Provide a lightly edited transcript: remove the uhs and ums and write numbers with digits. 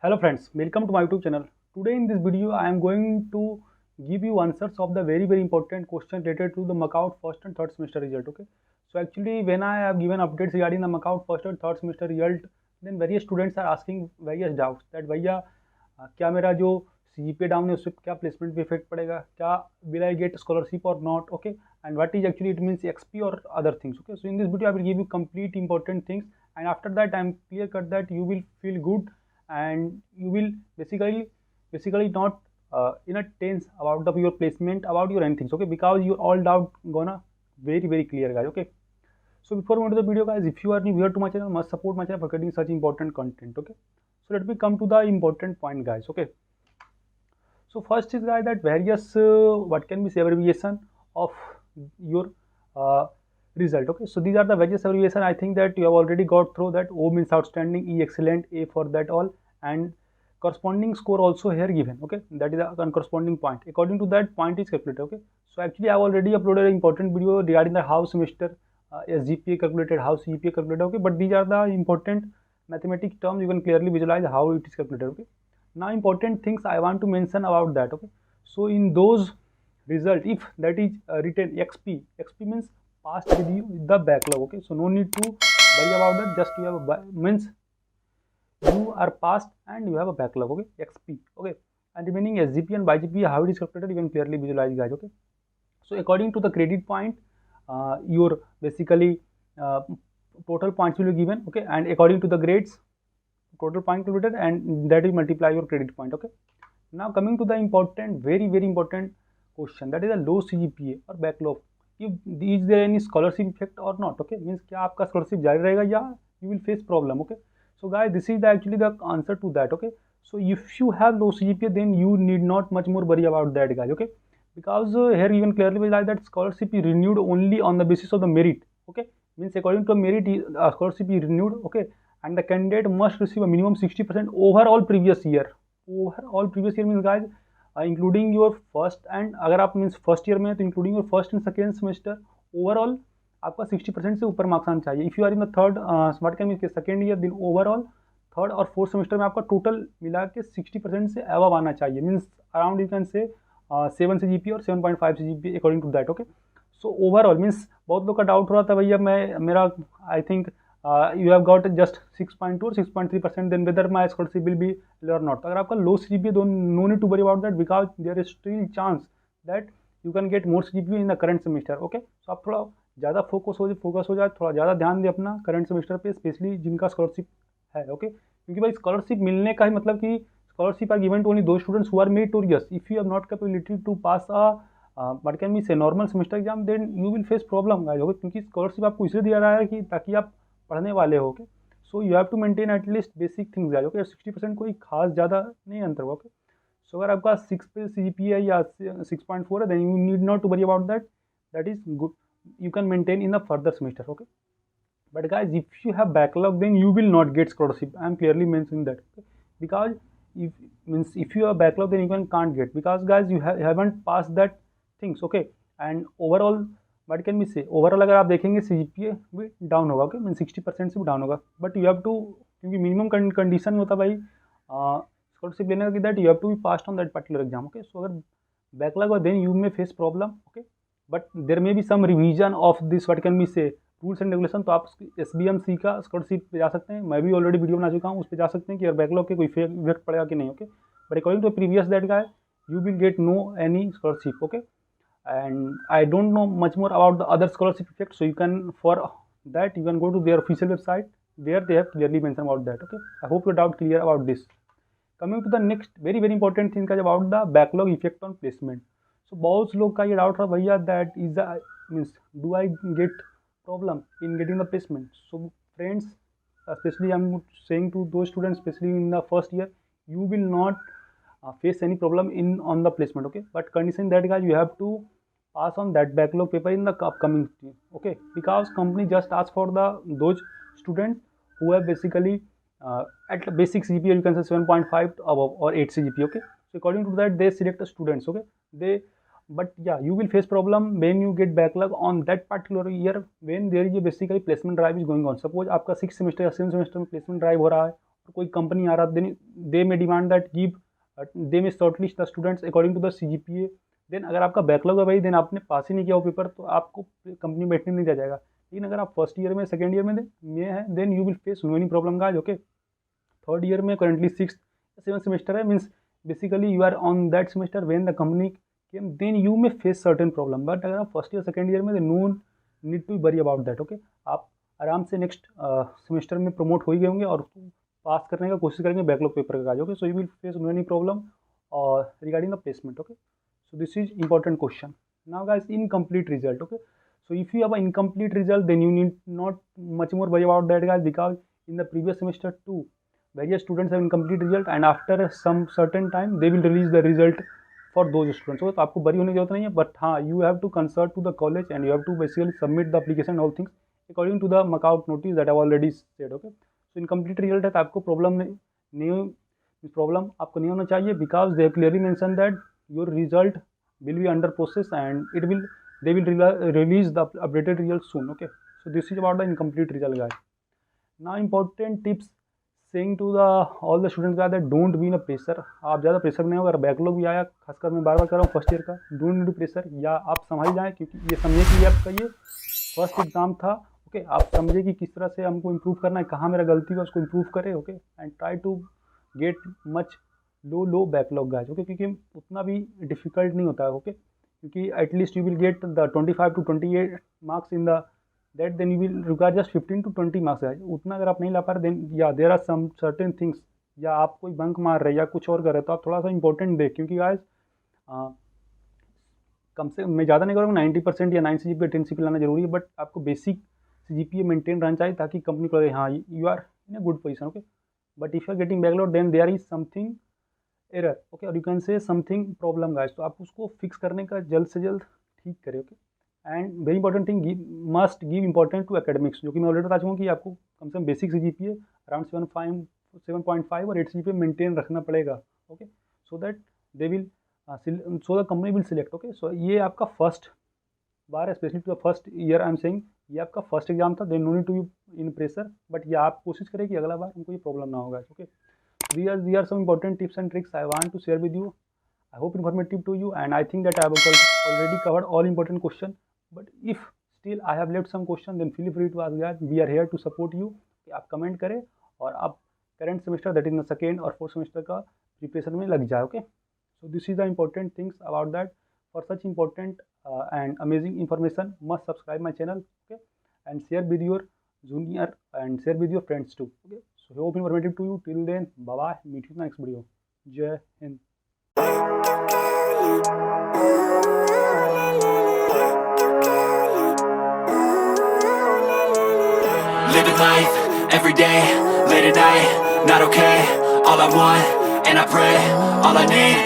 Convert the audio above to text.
Hello friends, welcome to my YouTube channel. Today in this video I am going to give you answers of the very important question related to the MAKAUT first and third semester result. Okay, so actually when I have given updates regarding the MAKAUT first and third semester result, then various students are asking various doubts that भैया क्या मेरा जो CGPA down है उससे क्या placement पे effect पड़ेगा, क्या will I get scholarship or not, okay, and what is actually it means XP or other things. Okay, so in this video I will give you complete important things, and after that I am clear cut that you will feel good and you will basically not in a tense about your placement, about your anything, okay, because your all doubt gonna very clear, guys. Okay, so before we go to the video, guys, if you are new here to my channel, must support my channel for getting such important content. Okay, so let me come to the important point, guys. Okay, so first is, guys, that various what can be say abbreviation of your uh, result. Okay, so these are the various abbreviation. I think that you have already got through that. O means outstanding, E excellent, A for that all, and corresponding score also here given. Okay, that is a corresponding point. According to that, point is calculated. Okay, so actually I have already uploaded an important video regarding the how semester SGPA calculated, how CGPA calculated. Okay, but these are the important mathematics terms. You can clearly visualize how it is calculated. Okay, now important things I want to mention about that. Okay, so in those result, if that is written XP means past with you the backlog. Okay, so no need to worry about that, just you have a means you are passed and you have a backlog. Okay, XP. Okay, and remaining SGP and YGP, how it is calculated you can clearly visualize, guys. Okay, so according to the credit point, your basically uh, total points will be given. Okay, and according to the grades, total point calculated, and that will multiply your credit point. Okay, now coming to the important, very important question, that is a low CGPA or backlog. If is there any scholarship effect or not? Okay, means क्या आपका scholarship जारी रहेगा या you will face problem. Okay, so guys, this is actually the answer to that. Okay, so if you have low CGPA, then you need not much more worry about that, guys. Okay, because here even clearly realize that scholarship is renewed only on the basis of the merit. Okay, means according to merit scholarship is renewed. Okay, and the candidate must receive a minimum 60% overall previous year. Overall previous year means, guys, including your first and अगर आप means first year में है तो including your first and second semester overall आपका 60% से ऊपर marks आना चाहिए. If you are in the third smart cum के second year, then overall third और फोर्थ सेमेस्टर में आपका टोटल मिला के 60% से अबव आना चाहिए. मीन्स अराउंड यू कैन से 7 से जीपी और 7.5 से GP according to that. Okay, so overall means बहुत लोग का डाउट हो रहा था भैया मैं मेरा I think you have got just 6.2 or 6.3%, then whether my scholarship will be low or not. अगर आपका low CGPA, don't no need to worry about that, because there is still chance that you can get more CGPA in the current semester. Okay, so आप थोड़ा ज़्यादा focus हो जाए, थोड़ा ज़्यादा ध्यान दे अपना करंट सेमेस्टर पे, स्पेशली जिनका स्कॉलरशिप है. ओके, क्योंकि भाई स्कॉलरशिप मिलने का ही मतलब कि scholarship are given to only दो students who are meritorious. If you have not capability to pass but can be say normal semester exam, then you will face problem, guys. Okay, क्योंकि scholarship आपको इसलिए दिया रहा है कि ताकि आप पढ़ने वाले हो. Okay, so you have to maintain at least basic things, guys. Okay, 60% कोई खास ज़्यादा नहीं अंतर होगा. ओके, सो अगर आपका 6 पे CGPA है या 6.4 है, then you need not to worry about that. That is good, you can maintain in the further semester. Okay, but guys, if you have backlog, then you will not get scholarship. I am clearly mentioning that. Okay? Because if you have backlog, then you can't get, because guys you haven't passed that things. Okay, and overall what can we say, overall अगर आप देखेंगे CGPA भी down होगा. Okay, mean 60% से भी down होगा, but you have to, क्योंकि minimum condition में होता भाई स्कॉलरशिप लेने का कि that you have to be passed on that particular exam. Okay, so अगर बैकलॉग हो, then you may face problem. Okay, but there may be some revision of this what can be say rules and regulation. तो आप SBMC का scholarship पे जा सकते हैं. मैं भी ऑलरेडी वीडियो बना चुका हूँ, उस पर जा सकते हैं कि बैकलॉग के कोई इफेक्ट पड़ेगा कि नहीं. Okay, but according to previous that guy, you will get no any scholarship. Okay, and I don't know much more about the other scholarship effect, so you can, for that you can go to their official website where they have clearly mentioned about that. Okay, I hope your doubt clear about this. Coming to the next very important thing is about the backlog effect on placement. So बहुत लोग का ये doubt रहा भैया that is the means do I get problem in getting the placement. So friends, especially I'm saying to those students, especially in the first year, you will not face any problem in on the placement. Okay, but condition that, guys, you have to pass on that backlog paper in the upcoming year. Okay, because company just ask for the those students who have basically at basic CGPA you can say 7.5 above or 8 CGPA. Okay, so according to that they select the students. Okay, they, but yeah, you will face problem when you get backlog on that particular year, when there is a basically placement drive is going on. Suppose आपका 6 semester या 7 semester में placement drive हो रहा है कोई company आ रहा, they may demand that give, they may shortlist the students according to the CGPA। Then अगर आपका बैकलॉग है भाई, देन आपने पास ही नहीं किया वो पेपर, तो आपको कंपनी में बैठने नहीं दिया जाएगा। लेकिन अगर आप फर्स्ट ईयर में, सेकेंड ईयर में है, then you will face no any problem guys, okay. Third year में करंटली 6th 7th सेमेस्टर है, means basically you are on that semester when the company came, then you may face certain problem. But अगर आप first year second year में, no need to worry about that, okay. आप आराम से next semester में promote हो ही गए होंगे और पास करने का कोशिश करेंगे बैकलॉग पेपर का, okay. So you will face no any problem और regarding the placement, okay. So this is important question. Now guys, incomplete result, okay. So if you have an incomplete result, then you need not much more worry about that guys, because in the previous semester too, various students have incomplete result and after some certain time they will release the result for those students. So तो आपको worry होने की जरूरत नहीं है, but हाँ, you have to consult to the college and you have to basically submit the application all things according to the markout notice that I have already said, okay. So incomplete result है तो आपको problem आपको नहीं होना चाहिए, because they have clearly mentioned that your result will be under process and they will release the updated result soon, okay. So this is about the incomplete result guys. Now important tips saying to the all the students guys that don't be in a pressure. आप ज़्यादा pressure नहीं हो, अगर backlog भी आया, खासकर मैं बार बार कर रहा हूँ फर्स्ट ईयर का, डोंट नीड प्रेशर, या आप संभाल जाएँ, क्योंकि ये समझिए कि ये आपका ये फर्स्ट एग्जाम था, ओके। आप समझिए कि किस तरह से हमको इम्प्रूव करना है, कहाँ मेरा गलती है उसको इम्प्रूव करें, okay. And try to get much low backlog guys, okay, क्योंकि उतना भी डिफिकल्ट नहीं होता है, ओके। क्योंकि at least you will get the 25 to 28 marks in the that, then you will require just 15 to 20 marks guys. उतना अगर आप नहीं ला पा रहे, देन या there are some certain things, या आप कोई बंक मार रहे हैं या कुछ और कर रहे हैं, तो आप थोड़ा सा इंपॉर्टेंट दें, क्योंकि गाइस कम से मैं ज़्यादा नहीं करूँगा, 90% या 9 CGPA 10 CGPA लाना जरूरी है, बट आपको बेसिक CGPA मेंटेन रहना चाहिए, ताकि कंपनी को लगे हाँ you are in a good position, okay. But if you are getting backlog, then there is something error, okay, और you can say something problem guys, तो आप उसको फिक्स करने का जल्द से जल्द ठीक करें, okay. And very important thing, must give important to academics, जो कि मैं ऑलरेडी बता चुका हूँ कि आपको कम से कम बेसिक CGPA अराउंड 7.5 और 8 CGPA मेंटेन रखना पड़ेगा, okay. So that they will so the company will select, okay. So ये आपका फर्स्ट बार है, specially to the first year I am saying, ये आपका फर्स्ट एग्जाम था, then no need to be in pressure, but ये आप कोशिश करें कि अगला बार हमको ये प्रॉब्लम ना होगा, okay. These are some important tips and tricks I want to share with you. I hope informative to you, and I think that I have already covered all important questions. But if still I have left some question, then feel free to ask that. We are here to support you. आप comment करें और आप current semester that is the second और fourth semester का preparation में लग जाए, okay. So this is the important things about that. For such important and amazing information, must subscribe my channel, okay, and share with your junior and share with your friends too, okay. So hope informative to you. Till then, bye bye, meet you in the next video. Jai Hind. Living life, every day, late at night, not okay. All I want, and I pray, all I need